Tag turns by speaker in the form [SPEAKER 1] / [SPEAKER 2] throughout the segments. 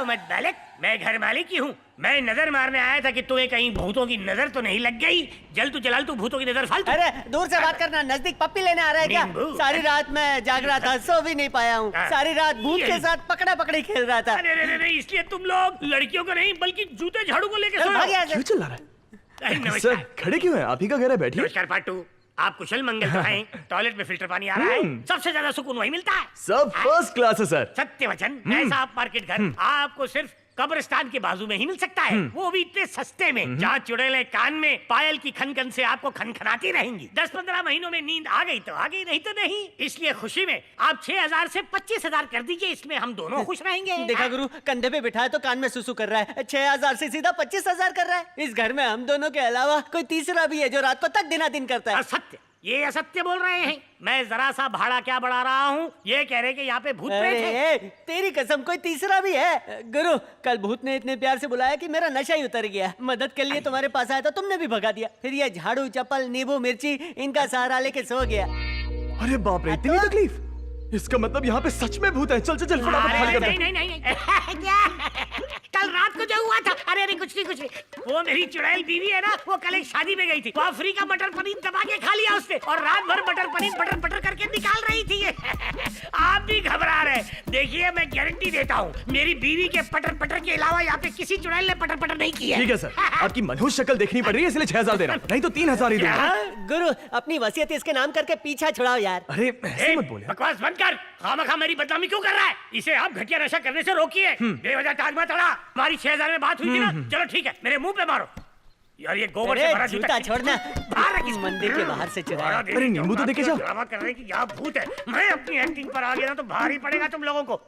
[SPEAKER 1] मत बालक, मैं घर मालिक ही हूँ। मैं नजर मारने आया था कि तुम्हें कहीं भूतों की नजर तो नहीं लग गई। जल तू जलाल, तू भूतों की नजर फालतू।
[SPEAKER 2] अरे दूर से बात करना, नजदीक पप्पी लेने आ रहा है क्या?
[SPEAKER 1] नींबू।
[SPEAKER 2] सारी रात मैं जाग रहा था, सो भी नहीं पाया हूँ। सारी रात भूत के साथ पकड़ा पकड़ी खेल रहा था।
[SPEAKER 1] अरे इसलिए तुम लोग लड़कियों को नहीं बल्कि जूते झाड़ू को लेकर
[SPEAKER 2] भाग यहाँ से।
[SPEAKER 3] क्यों चिल्ला रहा है?
[SPEAKER 1] नमस्कार।
[SPEAKER 3] सर खड़े क्यों हैं? आप ही का घर है, बैठिए।
[SPEAKER 1] नमस्कार पाटू, आप कुशल मंगल तो हैं। टॉयलेट में फिल्टर पानी आ रहा है, सबसे ज्यादा सुकून वही मिलता है।
[SPEAKER 3] सब फर्स्ट क्लास है सर।
[SPEAKER 1] सत्य वचन, ऐसा आप मार्केट घर आपको सिर्फ कब्रिस्तान के बाजू में ही मिल सकता है, वो भी इतने सस्ते में, जहाँ चुड़ैलें कान में पायल की खनखन से आपको खनखनाती रहेंगी। 10-15 महीनों में नींद आ गई तो आ गई, नहीं तो नहीं। इसलिए खुशी में आप 6,000 से 25,000 कर दीजिए, इसमें हम दोनों खुश रहेंगे।
[SPEAKER 2] देखा गुरु, कंधे पे बिठाए तो कान में सुसु कर रहा है। 6,000 से सीधा 25,000 कर रहा है। इस घर में हम दोनों के अलावा कोई तीसरा भी है जो रात को तक दिना दिन करता है।
[SPEAKER 1] असत्य, ये असत्य बोल रहे हैं। मैं जरा सा भाड़ा क्या बढ़ा रहा हूँ, ये कह रहे कि यहाँ पे भूत प्रेत है।
[SPEAKER 2] अरे तेरी कसम, कोई तीसरा भी है। गुरु, कल भूत ने इतने प्यार से बुलाया कि मेरा नशा ही उतर गया। मदद के लिए तुम्हारे पास आया तो तुमने भी भगा दिया। फिर ये झाड़ू, चप्पल, नींबू, मिर्ची, इनका सहारा लेके सो गया।
[SPEAKER 3] अरे बाप रे, इतनी तकलीफ? इसका मतलब यहाँ पे सच में भूत है। चल चल चल फटाफट खाली कर दे।
[SPEAKER 1] नहीं क्या? कल रात को जो हुआ था, अरे कुछ नहीं। वो मेरी चुड़ैल बीवी है ना, वो कल एक शादी में गई थी। वो फ्री का मटर पनीर दबा के खा लिया उसने, और रात भर मटर पनीर बटर करके निकाल रही थी ये। आप भी घबरा रहे। देखिए मैं गारंटी देता हूँ, मेरी बीवी के पटर के अलावा यहाँ पे किसी चुड़ैल ने पटर नहीं किया।
[SPEAKER 3] ठीक है सर, आपकी मनहूस शक्ल देखनी पड़ रही है, इसलिए 6,000 देना, नहीं तो 3,000 ही दूंगा।
[SPEAKER 2] गुरु, अपनी वसीयत इसके नाम करके पीछा छुड़ाओ यार।
[SPEAKER 3] अरे ऐसे मत बोले।
[SPEAKER 1] बकवास बंद कर। खामखा मेरी बदनामी क्यों कर रहा है? इसे आप घटिया नशा करने से रोकिए। बेवजह टांग मत अड़ा। हमारी 6,000 में बात हुई थी ना, चलो ठीक है, मेरे मुंह पे मारो। यार ये गोबर से भरा
[SPEAKER 2] जूता छोड़ना,
[SPEAKER 1] बाहर
[SPEAKER 2] इस मंदिर के बाहर से चुराया।
[SPEAKER 3] अरे नींबू तो देके जाओ।
[SPEAKER 1] ड्रामा कर रहे हैं कि यहाँ भूत है। मैं अपनी एक्टिंग पर आ गया ना तो भारी पड़ेगा तुम लोगों को।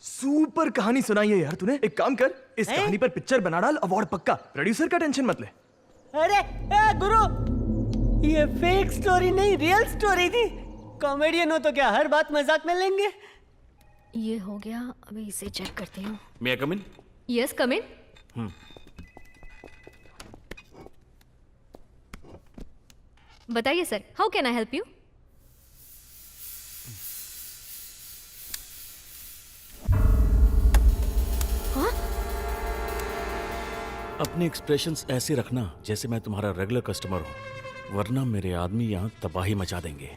[SPEAKER 3] सुपर कहानी सुनाई है यार तूने। एक काम कर, इस कहानी पर पिक्चर बना डाल, अवार्ड पक्का। प्रोड्यूसर का टेंशन मत ले।
[SPEAKER 2] अरे गुरु, ये फेक स्टोरी नहीं, रियल स्टोरी थी। कॉमेडियन हो तो क्या हर बात मजाक में लेंगे?
[SPEAKER 4] ये हो गया, अभी इसे चेक करती हूँ।
[SPEAKER 5] May I come in?
[SPEAKER 4] Yes, come in. बताइए sir, how can I help you? हाँ?
[SPEAKER 5] अपने एक्सप्रेशंस ऐसे रखना जैसे मैं तुम्हारा रेगुलर कस्टमर हूँ, वरना मेरे आदमी यहाँ तबाही मचा देंगे।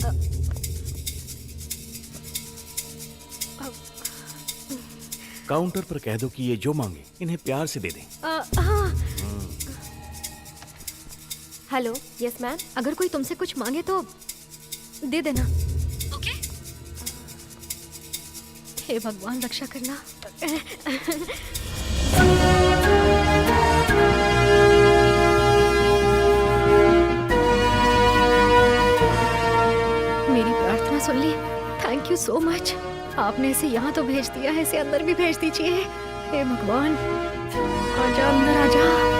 [SPEAKER 5] काउंटर पर कह दो कि ये जो मांगे इन्हें प्यार से दे दें।
[SPEAKER 4] हाँ। Hello, yes ma'am. अगर कोई तुमसे कुछ मांगे तो दे देना, ओके? हे भगवान, रक्षा करना। मेरी प्रार्थना सुन ली, थैंक यू सो मच। आपने इसे यहाँ तो भेज दिया है, इसे अंदर भी भेज दीजिए। हे भगवान, आजा अंदर आजा।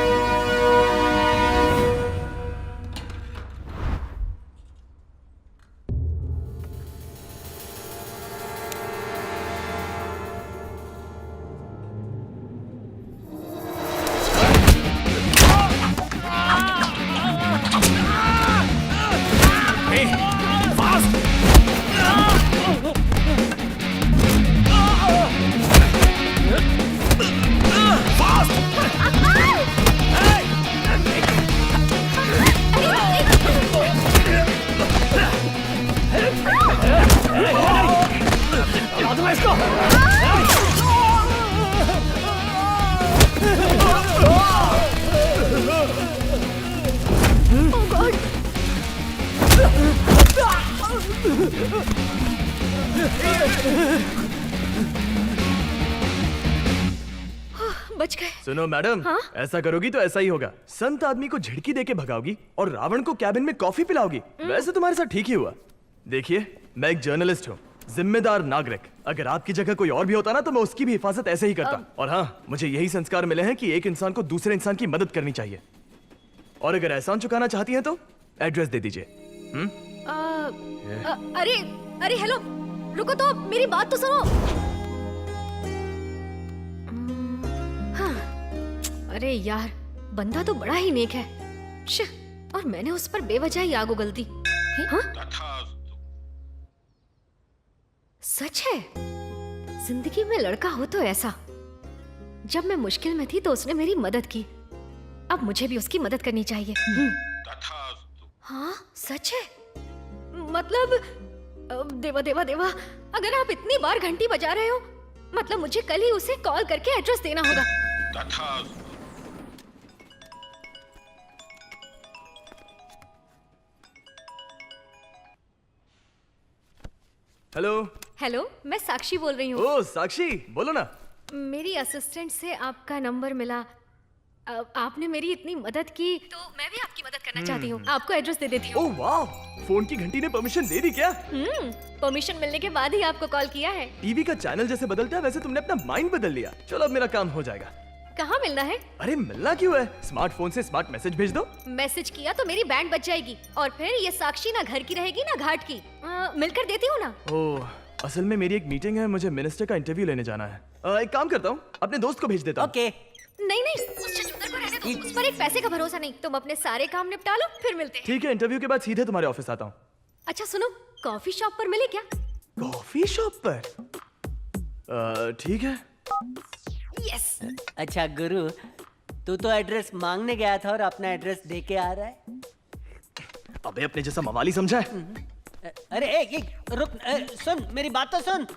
[SPEAKER 4] बच गए।
[SPEAKER 3] सुनो मैडम,
[SPEAKER 4] हाँ?
[SPEAKER 3] ऐसा करोगी तो ऐसा ही होगा। संत आदमी को झिड़की देके भगाओगी और रावण को कैबिन में कॉफी पिलाओगी। वैसे तुम्हारे साथ ठीक ही हुआ। देखिए, मैं एक जर्नलिस्ट हूँ, जिम्मेदार नागरिक। अगर आपकी जगह कोई और भी होता ना तो मैं उसकी भी हिफाजत ऐसे ही करता। और हाँ, मुझे यही संस्कार मिले हैं कि एक इंसान को दूसरे इंसान की मदद करनी चाहिए। और अगर एहसान चुकाना चाहती हैं तो एड्रेस दे दीजिए।
[SPEAKER 4] अरे हेलो, रुको तो, मेरी बात तो सुनो। हाँ, अरे यार, बंदा तो बड़ा ही नेक है। शिह, और मैंने उस पर बेवजह ही आग उगल दी। हाँ? सच है, जिंदगी में लड़का हो तो ऐसा। जब मैं मुश्किल में थी तो उसने मेरी मदद की, अब मुझे भी उसकी मदद करनी चाहिए। हाँ सच है, मतलब देवा देवा देवा, अगर आप इतनी बार घंटी बजा रहे हो मतलब मुझे कल ही उसे कॉल करके एड्रेस देना होगा।
[SPEAKER 3] हेलो।
[SPEAKER 4] हेलो, मैं साक्षी बोल रही हूँ।
[SPEAKER 3] ओ साक्षी, बोलो ना।
[SPEAKER 4] मेरी असिस्टेंट से आपका नंबर मिला। आपने मेरी इतनी मदद की तो मैं भी आपकी मदद करना चाहती हूँ। आपको एड्रेस दे देती हूँ।
[SPEAKER 3] ओह वाह, फोन की घंटी ने परमिशन दे दी क्या?
[SPEAKER 4] परमिशन मिलने के बाद ही आपको कॉल किया है।
[SPEAKER 3] टीवी का चैनल जैसे बदलता है वैसे तुमने अपना माइंड बदल लिया। चलो अब मेरा काम हो जाएगा।
[SPEAKER 4] कहाँ मिलना है?
[SPEAKER 3] अरे मिलना क्यों है, स्मार्टफोन से स्मार्ट मैसेज भेज दो।
[SPEAKER 4] मैसेज किया तो मेरी बैंड बज जाएगी और फिर ये साक्षी ना घर की रहेगी ना घाट की। मिलकर देती हूँ ना।
[SPEAKER 3] ओह, असल में मेरी एक मीटिंग है, मुझे मिनिस्टर का इंटरव्यू लेने जाना है। एक काम करता हूँ, अपने दोस्त को भेज देता हूँ।
[SPEAKER 2] ओके।
[SPEAKER 4] नहीं नहीं, उस चचुंदर को रहने दो, उस पर एक पैसे का भरोसा नहीं। तुम अपने सारे काम निपटा लो फिर मिलते हैं।
[SPEAKER 3] ठीक है, इंटरव्यू के बाद सीधे तुम्हारे ऑफिस आता हूँ।
[SPEAKER 4] अच्छा सुनो, कॉफी शॉप पर मिले क्या?
[SPEAKER 3] कॉफी शॉप पर? ठीक है।
[SPEAKER 4] यस।
[SPEAKER 2] अच्छा गुरु, तू तो एड्रेस मांगने गया था और अपना एड्रेस दे के आ रहा है।
[SPEAKER 3] अबे अपने जैसा मवाली समझा है?
[SPEAKER 2] अरे एक रुक, सुन मेरी बात तो सुन।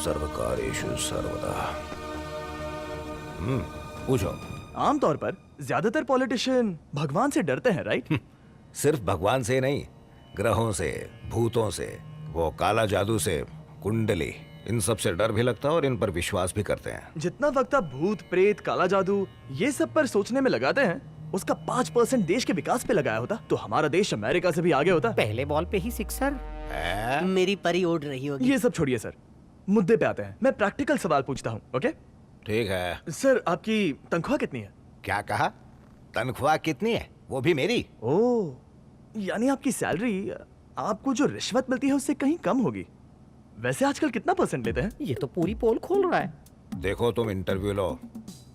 [SPEAKER 6] सर्वकार्येषु सर्वदा। पूछो।
[SPEAKER 3] आमतौर पर ज्यादातर पॉलिटिशियन भगवान से डरते हैं, राइट?
[SPEAKER 6] सिर्फ भगवान से नहीं, ग्रहों से, भूतों से, वो काला जादू से, कुंडली, इन सब से डर भी लगता है और इन पर विश्वास भी करते हैं।
[SPEAKER 3] जितना वक्त आप भूत प्रेत काला जादू ये सब पर सोचने में लगाते हैं उसका 5% देश के विकास पे लगाया होता तो हमारा देश अमेरिका से भी आगे होता।
[SPEAKER 2] पहले बॉल पे ही सिक्सर। मेरी परी उड़ रही होगी।
[SPEAKER 3] ये सब छोड़िए सर, मुद्दे पे आते हैं। मैं प्रैक्टिकल सवाल पूछता हूँ, ओके?
[SPEAKER 6] ठीक है।
[SPEAKER 3] सर आपकी तनख्वाह कितनी है?
[SPEAKER 6] क्या कहा? तनख्वाह कितनी है? वो भी मेरी।
[SPEAKER 3] ओह, यानी आपकी सैलरी आपको जो रिश्वत मिलती है उससे कहीं कम होगी। वैसे आजकल कितना % लेते हैं?
[SPEAKER 2] ये तो पूरी पोल खोल रहा है।
[SPEAKER 6] देखो तुम इंटरव्यू लो,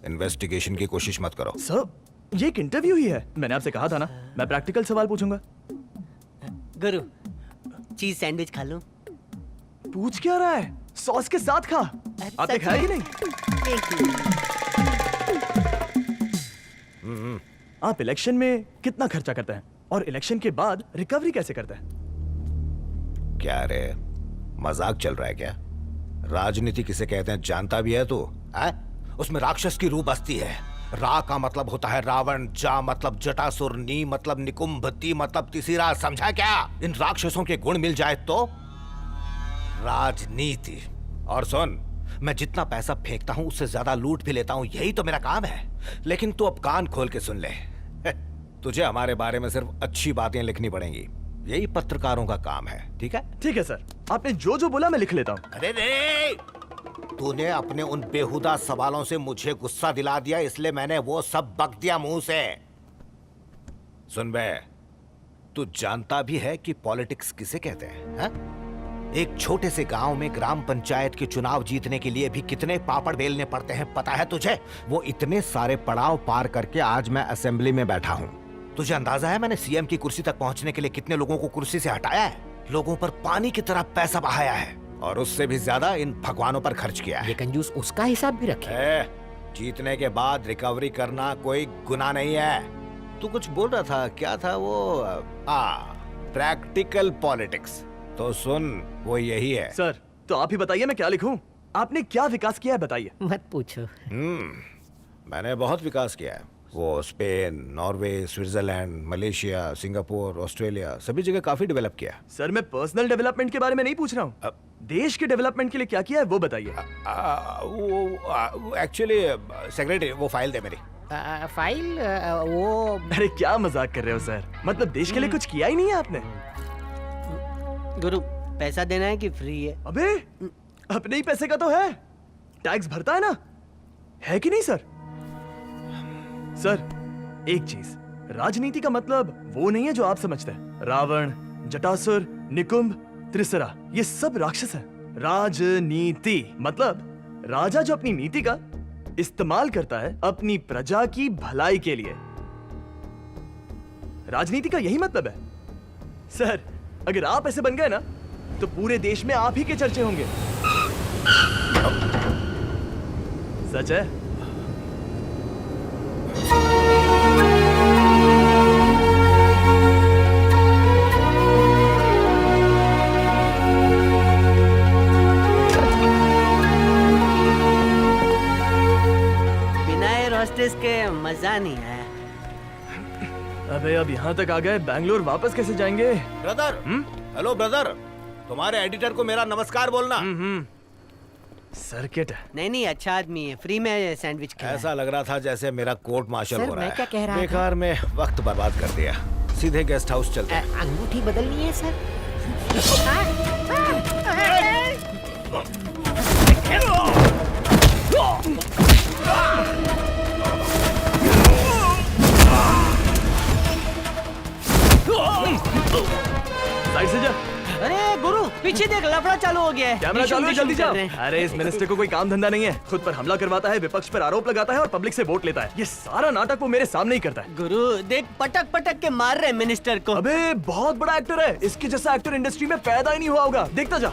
[SPEAKER 6] इन्वेस्टिगेशन की कोशिश मत करो।
[SPEAKER 3] सर ये एक इंटरव्यू ही है, मैंने आपसे कहा था ना मैं प्रैक्टिकल सवाल पूछूंगा।
[SPEAKER 2] गुरु, चीज सैंडविच खा लो।
[SPEAKER 3] पूछ क्या रहा है? सॉस के साथ खा। आपने
[SPEAKER 2] सच
[SPEAKER 3] खाया कि
[SPEAKER 2] में?
[SPEAKER 3] नहीं? आप इलेक्शन में कितना खर्चा करते हैं और इलेक्शन के बाद रिकवरी कैसे करते हैं?
[SPEAKER 6] क्या रे, मजाक चल रहा है क्या? राजनीति किसे कहते हैं जानता भी है तू? उसमें राक्षस की रूह बसती है। रा का मतलब होता है रावण, जा मतलब जटासुर, नी मतलब निकुंभ, ती मतलब तिसिरा, समझा क्या? इन राक्षसों के गुण मिल जाए तो राजनीति। और सुन, मैं जितना पैसा फेंकता हूं उससे ज्यादा लूट भी लेता हूं, यही तो मेरा काम है। लेकिन तू अब कान खोल के सुन ले, तुझे हमारे बारे में सिर्फ अच्छी बातें लिखनी पड़ेंगी, यही पत्रकारों का काम है। ठीक है?
[SPEAKER 3] ठीक है सर, आपने जो जो बोला मैं लिख लेता हूँ।
[SPEAKER 6] अरे रे, तूने अपने उन बेहुदा सवालों से मुझे गुस्सा दिला दिया, इसलिए मैंने वो सब बक दिया मुंह से। सुन बे, तू जानता भी है कि पॉलिटिक्स किसे कहते हैं? हा? एक छोटे से गांव में ग्राम पंचायत के चुनाव जीतने के लिए भी कितने पापड़ बेलने पड़ते हैं पता है तुझे? वो इतने सारे पड़ाव पार करके आज मैं असेंबली में बैठा हूं। तुझे अंदाजा है मैंने सीएम की कुर्सी तक पहुंचने के लिए कितने लोगों को कुर्सी से हटाया है? लोगों पर पानी की तरह पैसा बहाया है और उससे भी ज्यादा इन भगवानों पर खर्च किया है।
[SPEAKER 2] ये कंजूस उसका हिसाब भी रखे।
[SPEAKER 6] जीतने के बाद रिकवरी करना कोई गुनाह नहीं है। तू कुछ बोल रहा था, क्या था वो? Practical politics. तो सुन, वो यही है।
[SPEAKER 3] सर तो आप ही बताइए मैं क्या लिखूं? आपने क्या विकास किया है बताइए।
[SPEAKER 2] मत पूछो।
[SPEAKER 6] मैंने बहुत विकास किया है। वो Spain, Norway, Switzerland, Malaysia, Singapore, Australia, सभी जगह काफी डेवलप किया।
[SPEAKER 3] सर मैं पर्सनल डेवलपमेंट के बारे में नहीं पूछ रहा हूँ, देश के डेवलपमेंट के लिए क्या किया है वो बताइए।
[SPEAKER 6] वो एक्चुअली सेक्रेटरी, वो फाइल दे मेरी।
[SPEAKER 2] फाइल? वो
[SPEAKER 3] अरे क्या मजाक कर रहे हो सर, मतलब देश के लिए कुछ किया ही नहीं है आपने?
[SPEAKER 2] गुरु, पैसा देना है कि फ्री है?
[SPEAKER 3] अबे अपने ही पैसे का तो है, टैक्स भरता है ना, है कि नहीं सर? सर एक चीज, राजनीति का मतलब वो नहीं है जो आप समझते हैं। रावण, जटासुर, निकुंभ, त्रिसरा, ये सब राक्षस हैं। राजनीति मतलब राजा जो अपनी नीति का इस्तेमाल करता है अपनी प्रजा की भलाई के लिए। राजनीति का यही मतलब है। सर, अगर आप ऐसे बन गए ना तो पूरे देश में आप ही के चर्चे होंगे। सच है।
[SPEAKER 2] बिना एयर होस्टेस के मजा नहीं आया।
[SPEAKER 3] अबे अब यहाँ तक आ गए, बैंगलोर वापस कैसे जाएंगे?
[SPEAKER 6] ब्रदर, हेलो ब्रदर, तुम्हारे एडिटर को मेरा नमस्कार बोलना।
[SPEAKER 3] सर्किट।
[SPEAKER 2] नहीं, अच्छा आदमी है, फ्री में सैंडविच खाया।
[SPEAKER 6] ऐसा लग रहा था जैसे मेरा कोर्ट मार्शल
[SPEAKER 2] सर,
[SPEAKER 6] हो रहा
[SPEAKER 2] मैं
[SPEAKER 6] है।
[SPEAKER 2] क्या कह रहा था?
[SPEAKER 6] बेकार में वक्त बर्बाद कर दिया। सीधे गेस्ट हाउस चलते हैं।
[SPEAKER 2] अंगूठी बदलनी है सर।
[SPEAKER 3] साइड से जा।
[SPEAKER 2] अरे गुरु, पीछे देख, लफड़ा चालू हो गया है।
[SPEAKER 3] कैमरा चालू है, जल्दी
[SPEAKER 2] कर
[SPEAKER 3] जाओ।
[SPEAKER 2] रहे हैं।
[SPEAKER 3] अरे इस मिनिस्टर को कोई काम धंधा नहीं है, खुद पर हमला करवाता है, विपक्ष पर आरोप लगाता है और पब्लिक से वोट लेता है। ये सारा नाटक वो मेरे सामने ही करता है।
[SPEAKER 2] गुरु देख, पटक पटक के मार रहे मिनिस्टर को।
[SPEAKER 3] अबे बहुत बड़ा एक्टर है, इसके जैसा एक्टर इंडस्ट्री में पैदा ही नहीं हुआ होगा। देखता जा।